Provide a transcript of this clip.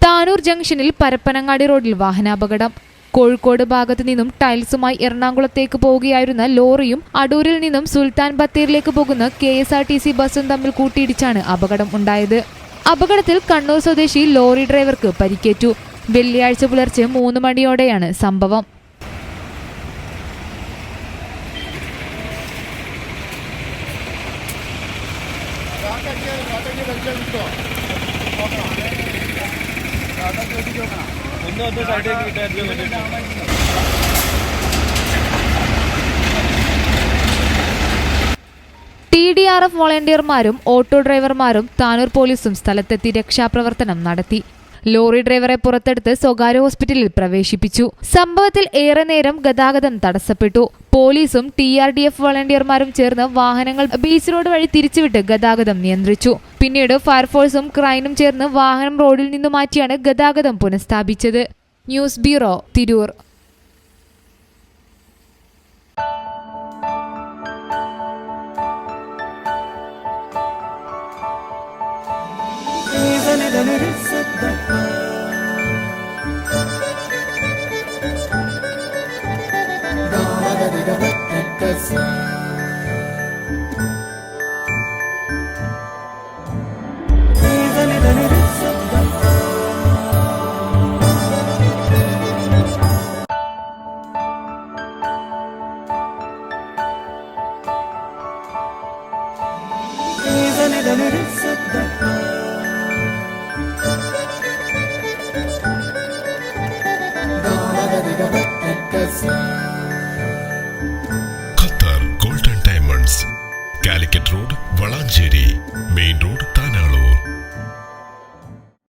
താനൂർ ജംഗ്ഷനിൽ പരപ്പനങ്ങാടി റോഡിൽ വാഹനാപകടം. കോഴിക്കോട് ഭാഗത്തു നിന്നും ടൈൽസുമായി എറണാകുളത്തേക്ക് പോവുകയായിരുന്ന ലോറിയും അടൂരിൽ നിന്നും സുൽത്താൻ ബത്തേരിലേക്ക് പോകുന്ന KSRTC ബസും തമ്മിൽ കൂട്ടിയിടിച്ചാണ് അപകടം ഉണ്ടായത്. അപകടത്തിൽ കണ്ണൂർ സ്വദേശി ലോറി ഡ്രൈവർക്ക് പരിക്കേറ്റു. വെള്ളിയാഴ്ച പുലർച്ചെ 3 മണിയോടെയാണ് സംഭവം. TDRF വോളണ്ടിയർമാരും ഓട്ടോ ഡ്രൈവർമാരും താനൂർ പോലീസും സ്ഥലത്തെത്തി രക്ഷാപ്രവർത്തനം നടത്തി. ലോറി ഡ്രൈവറെ പുറത്തെടുത്ത് സ്വകാര്യ ഹോസ്പിറ്റലിൽ പ്രവേശിപ്പിച്ചു. സംഭവത്തിൽ ഏറെ നേരം ഗതാഗതം തടസ്സപ്പെട്ടു. പോലീസും TRDF വോളണ്ടിയർമാരും ചേർന്ന് വാഹനങ്ങൾ ബീച്ച് റോഡ് വഴി തിരിച്ചുവിട്ട് ഗതാഗതം നിയന്ത്രിച്ചു. പിന്നീട് ഫയർഫോഴ്സും ക്രൈനും ചേർന്ന് വാഹനം റോഡിൽ നിന്നു മാറ്റിയാണ് ഗതാഗതം പുനഃസ്ഥാപിച്ചത്. News bureau, Tirur. Qatar golden diamonds, Calicut road, Valanchery main road, താനാർ.